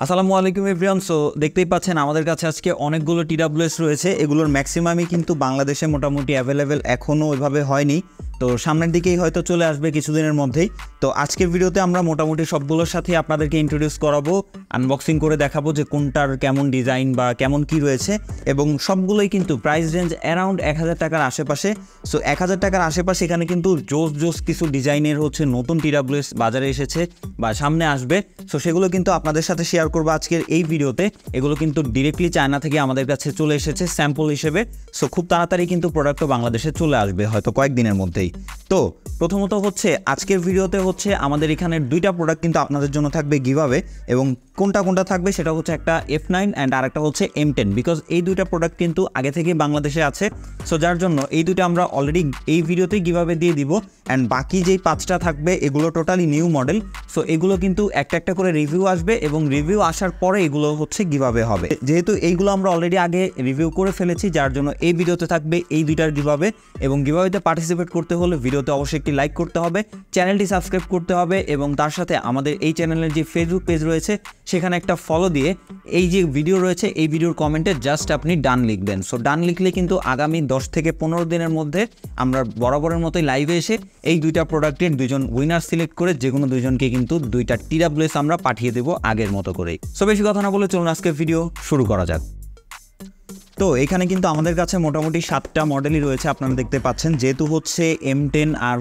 আসসালামু আলাইকুম everyone. So দেখতেই পাচ্ছেন আমাদের কাছে আজকে অনেকগুলো TWS রয়েছে। এগুলোর ম্যাক্সিমামই কিন্তু বাংলাদেশে মোটামুটি অ্যাভেলেবেল এখনও ওইভাবে হয়নি, তো সামনের দিকেই হয়তো চলে আসবে কিছুদিনের মধ্যেই। তো আজকের ভিডিওতে আমরা মোটামুটি সবগুলোর সাথে আপনাদেরকে ইন্ট্রোডিউস করাবো, আনবক্সিং করে দেখাবো যে কোনটার কেমন ডিজাইন বা কেমন কি রয়েছে, এবং সবগুলোই কিন্তু প্রাইস রেঞ্জ অ্যারাউন্ড 1000 টাকার আশেপাশে। সো 1000 টাকার আশেপাশে এখানে কিন্তু জোস কিছু ডিজাইনের নতুন TWS বাজারে এসেছে বা সামনে আসবে। সো সেগুলো কিন্তু আপনাদের সাথে শেয়ার করবো আজকের এই ভিডিওতে। এগুলো কিন্তু ডিরেক্টলি চায়না থেকে আমাদের কাছে চলে এসেছে স্যাম্পল হিসেবে। সো খুব তাড়াতাড়ি কিন্তু প্রোডাক্টও বাংলাদেশে চলে আসবে, হয়তো কয়েকদিনের মধ্যেই। তো প্রথমত আজকের ভিডিওতে আমাদের এখানে দুইটা প্রোডাক্ট কিন্তু আপনাদের জন্য থাকবে গিভঅ্যাওয়ে, এবং কোনটা থাকবে সেটা একটা F9 অ্যান্ড আর একটা M10, বিকজ এই দুইটা প্রোডাক্ট কিন্তু আগে থেকে বাংলাদেশে আছে। সো যার জন্য এই দুইটা আমরা অলরেডি এই ভিডিওতেই গিভঅ্যাওয়ে দিয়ে দিব, অ্যান্ড বাকি যেই 5টা থাকবে এগুলো টোটালি নিউ মডেল। সো এগুলো কিন্তু একটা করে রিভিউ আসবে, এবং রিভিউ আসার পরে এগুলো গিভঅ্যাওয়ে হবে। যেহেতু এইগুলো আমরা অলরেডি আগে রিভিউ করে ফেলেছি, যার জন্য এই ভিডিওতে থাকবে এই দুইটার গিভঅ্যাওয়ে। এবং গিভঅ্যাওয়েতে পার্টিসিপেট করতে হলে ভিডিওতে অবশ্যই একটি লাইক করতে হবে, চ্যানেলটি সাবস্ক্রাইব করতে হবে, এবং তার সাথে আমাদের এই চ্যানেলের যে ফেসবুক পেজ রয়েছে সেখানে একটা ফলো দিয়ে এই যে ভিডিও রয়েছে এই ভিডিওর কমেন্টে জাস্ট আপনি ডান লিখবেন। সো ডান লিখলে কিন্তু আগামী 10 থেকে 15 দিনের মধ্যে আমরা বরাবরের মতোই লাইভে এসে এই দুইটা প্রোডাক্টের দুইজন উইনার সিলেক্ট করে যে কোনো দুইজনকে কিন্তু দুইটা TWS আমরা পাঠিয়ে দেবো আগের মতো করেই। সো বেশি কথা না বলে চলুন আজকে ভিডিও শুরু করা যাক। তো এখানে কিন্তু আমাদের কাছে মোটামুটি 7টা মডেলই রয়েছে, আপনারা দেখতে পাচ্ছেন। যেহেতু M10 আর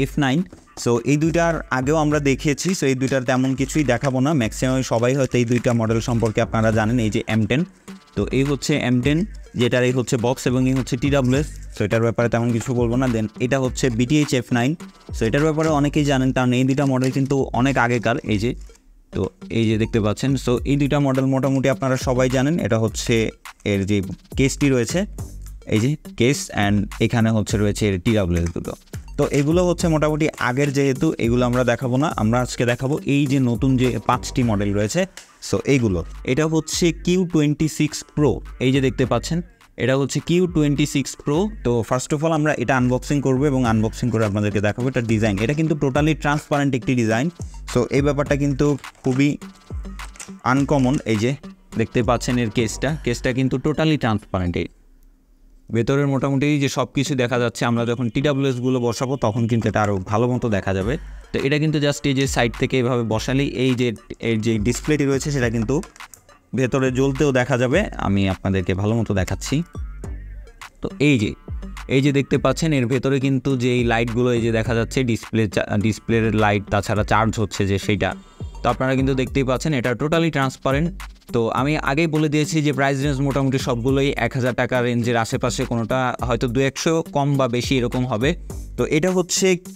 F9, সো এই দুইটার আগেও আমরা দেখিয়েছি। সো এই দুইটার তেমন কিছুই দেখাবো না, ম্যাক্সিমাম সবাই হয়তো এই দুইটা মডেল সম্পর্কে আপনারা জানেন। এই যে M10, তো এই M10, যেটার এই বক্স, এবং এই TWS। সো এটার ব্যাপারে তেমন কিছু বলবো না। দেন এটা BTH F9, সো এটার ব্যাপারে অনেকেই জানেন, কারণ এই দুইটা মডেল কিন্তু অনেক আগেকার। এই যে দেখতে পাচ্ছেন। সো এই দুইটা মডেল মোটামুটি আপনারা সবাই জানেন। এটা এর যে কেসটি রয়েছে, এই যে কেস, অ্যান্ড এখানে রয়েছে এর TWS দুটো। তো এগুলো মোটামুটি আগের, যেহেতু এগুলো আমরা দেখাবো না। আমরা আজকে দেখাবো এই যে নতুন যে 5টি মডেল রয়েছে। সো এইগুলো, এটা Q26 Pro, এই যে দেখতে পাচ্ছেন, এটা Q26 Pro। তো ফার্স্ট অফ অল আমরা এটা আনবক্সিং করবো, এবং আনবক্সিং করে আপনাদেরকে দেখাবো এটা ডিজাইন। এটা কিন্তু টোটালি ট্রান্সপারেন্ট একটি ডিজাইন। সো এই ব্যাপারটা কিন্তু খুবই আনকমন। এই যে দেখতে পাচ্ছেন এর কেসটা কিন্তু টোটালি ট্রান্সপারেন্ট। ভেতরের মোটামুটি যে সব কিছু দেখা যাচ্ছে। আমরা যখন TWSগুলো বসাবো তখন কিন্তু এটা আরও ভালো মতো দেখা যাবে। তো এটা কিন্তু জাস্ট এই যে সাইড থেকে এভাবে বসালেই এই যে এর যে ডিসপ্লেটি রয়েছে সেটা কিন্তু ভেতরে জ্বলতেও দেখা যাবে। আমি আপনাদেরকে ভালো মতো দেখাচ্ছি। তো এই যে দেখতে পাচ্ছেন এর ভেতরে কিন্তু যে এই লাইটগুলো এই যে দেখা যাচ্ছে, ডিসপ্লের লাইট, তাছাড়া চার্জ হচ্ছে যে সেইটা। তো আপনারা কিন্তু দেখতেই পাচ্ছেন এটা টোটালি ট্রান্সপারেন্ট। তো আমি আগেই বলে দিয়েছি যে প্রাইস রেঞ্জ মোটামুটি সবগুলোই 1000 টাকা রেঞ্জের আশেপাশে, কোনোটা হয়তো 200 কম বা বেশি এরকম হবে। তো এটা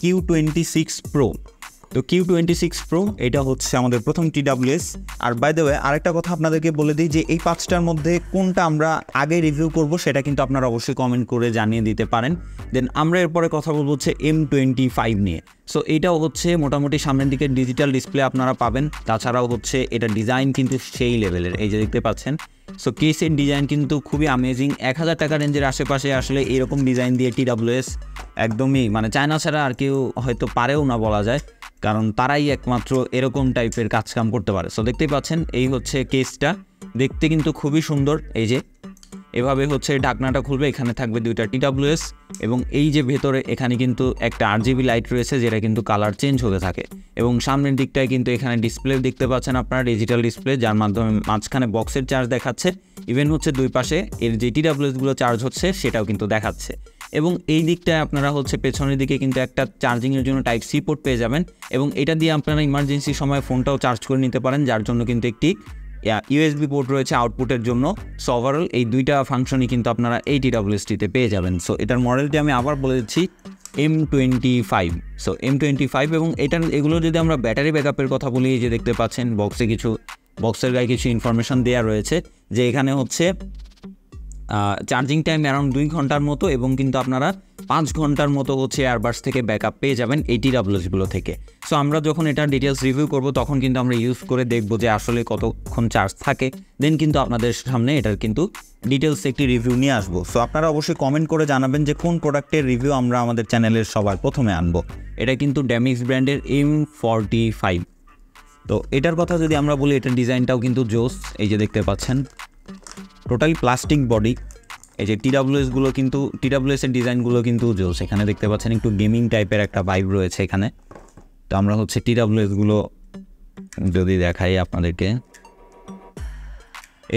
Q26 Pro। তো Q26 Pro এটা আমাদের প্রথম TWS। আর বাই দ্য ওয়ে আরেকটা কথা আপনাদেরকে বলে দিই যে এই 5টার মধ্যে কোনটা আমরা আগে রিভিউ করব সেটা কিন্তু আপনারা অবশ্যই কমেন্ট করে জানিয়ে দিতে পারেন। দেন আমরা এরপরে কথা বলবো M25 নিয়ে। সো এটাও মোটামুটি সামনের দিকে ডিজিটাল ডিসপ্লে আপনারা পাবেন। তাছাড়াও এটা ডিজাইন কিন্তু সেই লেভেলের, এই যে দেখতে পাচ্ছেন। সো কেসের ডিজাইন কিন্তু খুবই আমেজিং। 1000 টাকা রেঞ্জের আশেপাশে আসলে এরকম ডিজাইন দিয়ে TWS একদমই চায়না ছাড়া আর কেউ হয়তো পারেও না বলা যায়, কারণ তারাই একমাত্র এরকম টাইপের কাজকাম করতে পারে। সো দেখতেই পাচ্ছেন এই কেসটা দেখতে কিন্তু খুবই সুন্দর। এই যে এভাবে ঢাকনাটা খুলবে, এখানে থাকবে দুইটা TWS, এবং এই যে ভেতরে এখানে কিন্তু একটা RGB লাইট রয়েছে যেটা কিন্তু কালার চেঞ্জ হতে থাকে। এবং সামনের দিকটায় কিন্তু এখানে ডিসপ্লে দেখতে পাচ্ছেন আপনারা, ডিজিটাল ডিসপ্লে, যার মাধ্যমে মাঝখানে বক্সের চার্জ দেখাচ্ছে। ইভেন দুই পাশে এর যে TWSগুলো চার্জ হচ্ছে সেটাও কিন্তু দেখাচ্ছে। এবং এই দিকটায় আপনারা পেছনের দিকে কিন্তু একটা চার্জিংয়ের জন্য Type-C পোর্ট পেয়ে যাবেন, এবং এটা দিয়ে আপনারা ইমার্জেন্সি সময় ফোনটাও চার্জ করে নিতে পারেন, যার জন্য কিন্তু একটি USB পোর্ট রয়েছে আউটপুটের জন্য। সো ওভারঅল এই দুইটা ফাংশনই কিন্তু আপনারা এই TWSটিতে পেয়ে যাবেন। সো এটার মডেলটি আমি আবার বলে দিচ্ছি M25। সো M25, এবং এগুলো যদি আমরা ব্যাটারি ব্যাকআপের কথা বলি, যে দেখতে পাচ্ছেন বক্সের গায়ে কিছু ইনফরমেশন দেওয়া রয়েছে, যে এখানে চার্জিং টাইম অ্যারাউন্ড 2 ঘন্টার মতো, এবং কিন্তু আপনারা 5 ঘন্টার মতো এয়ারবাডস থেকে ব্যাকআপ পেয়ে যাবেন এই TWSগুলো থেকে। সো আমরা যখন এটা ডিটেলস রিভিউ করব তখন কিন্তু আমরা ইউজ করে দেখব যে আসলে কতক্ষণ চার্জ থাকে, দেন কিন্তু আপনাদের সামনে এটার কিন্তু ডিটেলস একটি রিভিউ নিয়ে আসবো। সো আপনারা অবশ্যই কমেন্ট করে জানাবেন যে কোন প্রোডাক্টের রিভিউ আমরা আমাদের চ্যানেলের সবার প্রথমে আনবো। এটা কিন্তু damix ব্র্যান্ডের M45। তো এটার কথা যদি আমরা বলি, এটার ডিজাইনটাও কিন্তু জোস। এই যে দেখতে পাচ্ছেন টোটালি প্লাস্টিক বডি। এই যে টিডাব্লিউএসগুলো কিন্তু টিডাব্লিউএসের ডিজাইনগুলো কিন্তু জোস। এখানে দেখতে পাচ্ছেন একটু গেমিং টাইপের একটা ভাইব রয়েছে এখানে। তো আমরা হচ্ছে টিডাব্লিউএসগুলো যদি দেখাই আপনাদেরকে,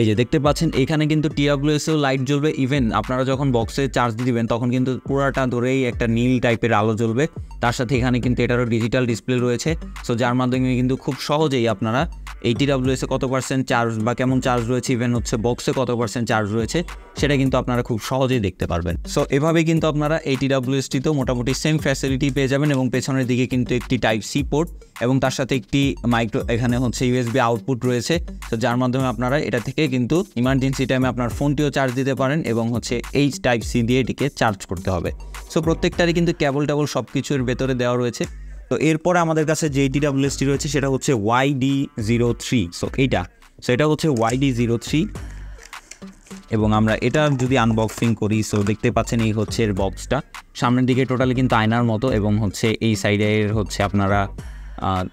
এই যে দেখতে পাচ্ছেন এখানে কিন্তু টিডাব্লিউএসেও লাইট জ্বলবে। ইভেন আপনারা যখন বক্সে চার্জ দিবেন তখন কিন্তু পুরাটা ধরেই একটা নীল টাইপের আলো জ্বলবে। তার সাথে এখানে কিন্তু এটারও ডিজিটাল ডিসপ্লে রয়েছে। সো যার মাধ্যমে কিন্তু খুব সহজেই আপনারা এই টিডাব্লিউএসে কত পার্সেন্ট চার্জ বা কেমন চার্জ রয়েছে, ইভেন হচ্ছে বক্সে কত পার্সেন্ট চার্জ রয়েছে, সেটা কিন্তু আপনারা খুব সহজেই দেখতে পারবেন। সো এভাবেই কিন্তু আপনারা এই টিডাব্লিউএসটিতেও মোটামুটি সেম ফ্যাসিলিটি পেয়ে যাবেন। এবং পেছনের দিকে কিন্তু একটি টাইপ সি পোর্ট এবং তার সাথে একটি মাইক্রো, এখানে হচ্ছে ইউএসবি আউটপুট রয়েছে। তো যার মাধ্যমে আপনারা এটা থেকে কিন্তু ইমার্জেন্সি টাইমে আপনার ফোনটিও চার্জ দিতে পারেন এবং হচ্ছে এই টাইপ সি দিয়ে এটিকে চার্জ করতে হবে। সো প্রত্যেকটারই কিন্তু কেবল টেবল সব কিছুর ভেতরে দেওয়া রয়েছে। তো এরপরে আমাদের কাছে যে টিডাব্লিউএসটি রয়েছে সেটা হচ্ছে YD03। সো এটা হচ্ছে YD03 এবং আমরা এটা যদি আনবক্সিং করি, সো দেখতে পাচ্ছেন এই হচ্ছে এর বক্সটা। সামনের দিকে টোটালি কিন্তু আয়নার মতো এবং হচ্ছে এই সাইডের হচ্ছে আপনারা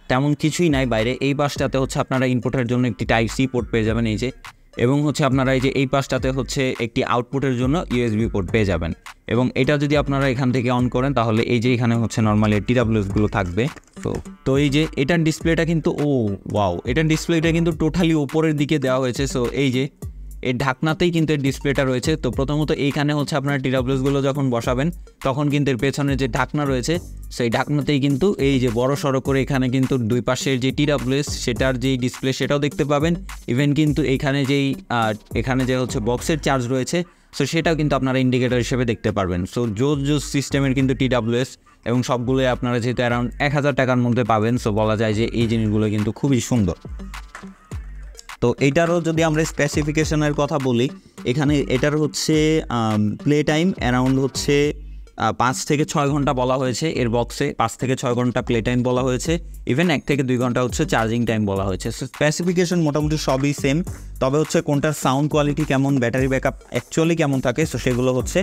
তেমন কিছুই নাই বাইরে। এই পাশটাতে হচ্ছে আপনারা ইনপুটের জন্য একটি টাইপ সি পোর্ট পেয়ে যাবেন এই যে, এবং হচ্ছে আপনারা এই যে এই পাশটাতে হচ্ছে একটি আউটপুটের জন্য ইউএসবি পোর্ট পেয়ে যাবেন। এবং এটা যদি আপনারা এখান থেকে অন করেন তাহলে এই যে এখানে হচ্ছে নর্মালি টিডাব্লিউএসগুলো থাকবে। তো এই যে এটার ডিসপ্লেটা কিন্তু ওয়াও, এটার ডিসপ্লেটা কিন্তু টোটালি উপরের দিকে দেওয়া হয়েছে। সো এই যে এর ঢাকনাতেই কিন্তু এর ডিসপ্লেটা রয়েছে। তো প্রথমত এইখানে হচ্ছে আপনারা টিডাব্লিউএসগুলো যখন বসাবেন তখন কিন্তু এর পেছনে যে ঢাকনা রয়েছে সেই ঢাকনাতেই কিন্তু এই যে বড় সড়ো করে এখানে কিন্তু দুই পাশের যে টিডাব্লিউএস সেটার যেই ডিসপ্লে সেটাও দেখতে পাবেন। ইভেন কিন্তু এখানে যে হচ্ছে বক্সের চার্জ রয়েছে সো সেটাও কিন্তু আপনারা ইন্ডিকেটর হিসেবে দেখতে পারবেন। সো জোস সিস্টেমের কিন্তু টিডাব্লিউএস এবং সবগুলোই আপনারা যেহেতু অ্যারাউন্ড 1000 টাকার মধ্যে পাবেন, সো বলা যায় যে এই জিনিসগুলো কিন্তু খুবই সুন্দর। তো এটারও যদি আমরা স্পেসিফিকেশনের কথা বলি, এখানে এটার হচ্ছে প্লে টাইম অ্যারাউন্ড হচ্ছে 5 থেকে 6 ঘন্টা বলা হয়েছে। এর বক্সে 5 থেকে 6 ঘন্টা প্লে টাইম বলা হয়েছে। ইভেন 1 থেকে 2 ঘন্টা হচ্ছে চার্জিং টাইম বলা হয়েছে। সো স্পেসিফিকেশন মোটামুটি সবই সেম, তবে হচ্ছে কোনটার সাউন্ড কোয়ালিটি কেমন, ব্যাটারি ব্যাকআপ অ্যাকচুয়ালি কেমন থাকে, সো সেগুলো হচ্ছে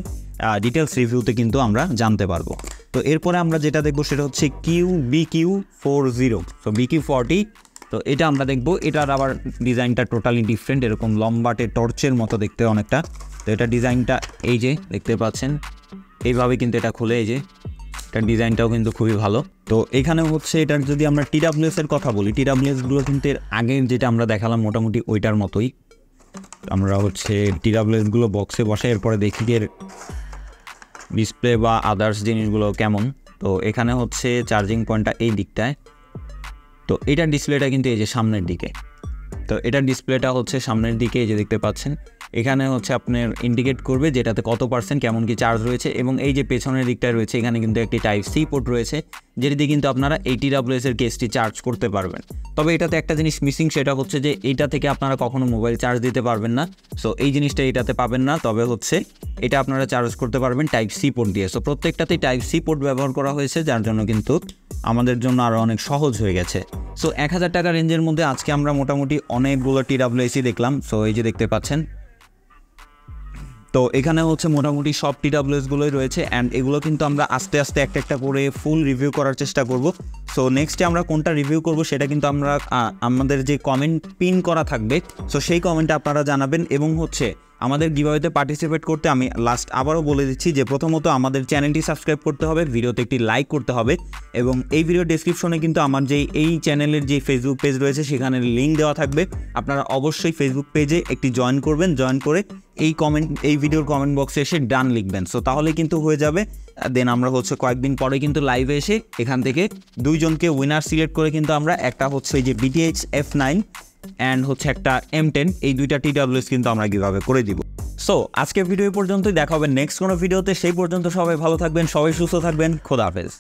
ডিটেলস রিভিউতে কিন্তু আমরা জানতে পারবো। তো এরপরে আমরা যেটা দেখবো সেটা হচ্ছে BQ40। সো BQ40, তো এটা আমরা দেখবো। এটার আবার ডিজাইনটা টোটালি ডিফারেন্ট, এরকম লম্বাটে টর্চের মতো দেখতে অনেকটা। তো এটা ডিজাইনটা এই যে দেখতে পাচ্ছেন এইভাবে কিন্তু এটা খুলে, এই যে এটার ডিজাইনটাও কিন্তু খুবই ভালো। তো এখানে হচ্ছে এটার যদি আমরা টিডাব্লিউএসের কথা বলি, টিডাব্লিউএসগুলো কিন্তু এর আগের যেটা আমরা দেখালাম মোটামুটি ওইটার মতোই। আমরা হচ্ছে টিডাব্লিউএসগুলো বক্সে বসে এরপরে দেখি এর ডিসপ্লে বা আদার্স জিনিসগুলো কেমন। তো এখানে হচ্ছে চার্জিং পয়েন্টটা এই দিকটায়। তো এটার ডিসপ্লেটা কিন্তু এই যে সামনের দিকে। তো এটার ডিসপ্লেটা হচ্ছে সামনের দিকে, এই যে দেখতে পাচ্ছেন এখানে হচ্ছে আপনার ইন্ডিকেট করবে যেটাতে কত পার্সেন্ট কেমন কি চার্জ রয়েছে। এবং এই যে পেছনের দিকটায় রয়েছে এখানে কিন্তু একটি টাইপ সি পোর্ট রয়েছে, যেটি দিয়ে কিন্তু আপনারা এই টিডাব্লিউএসের কেসটি চার্জ করতে পারবেন। তবে এটাতে একটা জিনিস মিসিং, সেটা হচ্ছে যে এটা থেকে আপনারা কখনো মোবাইল চার্জ দিতে পারবেন না। সো এই জিনিসটা এটাতে পাবেন না, তবে হচ্ছে এটা আপনারা চার্জ করতে পারবেন টাইপ সি পোর্ট দিয়ে। সো প্রত্যেকটাতেই টাইপ সি পোর্ট ব্যবহার করা হয়েছে, যার জন্য কিন্তু আমাদের জন্য আরও অনেক সহজ হয়ে গেছে। সো 1000 টাকা রেঞ্জের মধ্যে আজকে আমরা মোটামুটি অনেকগুলো টিডাব্লিউএসই দেখলাম। সো এই যে দেখতে পাচ্ছেন, তো এখানে হচ্ছে মোটামুটি সব টিডাব্লিউএসগুলোই রয়েছে অ্যান্ড এগুলো কিন্তু আমরা আস্তে আস্তে একটা একটা করে ফুল রিভিউ করার চেষ্টা করব। সো নেক্সটে আমরা কোনটা রিভিউ করব সেটা কিন্তু আমরা আমাদের যে কমেন্ট পিন করা থাকবে, সো সেই কমেন্টে আপনারা জানাবেন। এবং হচ্ছে আমাদের গিভঅ্যাওয়েতে পার্টিসিপেট করতে আমি লাস্ট আবারও বলে দিচ্ছি যে প্রথমত আমাদের চ্যানেলটি সাবস্ক্রাইব করতে হবে, ভিডিওতে একটি লাইক করতে হবে এবং এই ভিডিও ডেসক্রিপশনে কিন্তু আমার এই চ্যানেলের যে ফেসবুক পেজ রয়েছে সেখানে লিঙ্ক দেওয়া থাকবে। আপনারা অবশ্যই ফেসবুক পেজে একটি জয়েন করবেন, জয়েন করে এই ভিডিওর কমেন্ট বক্সে এসে ডান লিখবেন। সো তাহলে কিন্তু হয়ে যাবে। দেন আমরা হচ্ছে কয়েকদিন পরে কিন্তু লাইভে এসে এখান থেকে 2 জনকে উইনার সিলেক্ট করে কিন্তু আমরা একটা হচ্ছে এই যে BTH F9 অ্যান্ড হচ্ছে একটা M10, এই 2টা টিডাব্লিউএস কিন্তু আমরা কীভাবে করে দিব। সো আজকের ভিডিও পর্যন্তই, দেখা হবে নেক্সট কোনো ভিডিওতে। সেই পর্যন্ত সবাই ভালো থাকবেন, সবাই সুস্থ থাকবেন। খোদা হাফেজ।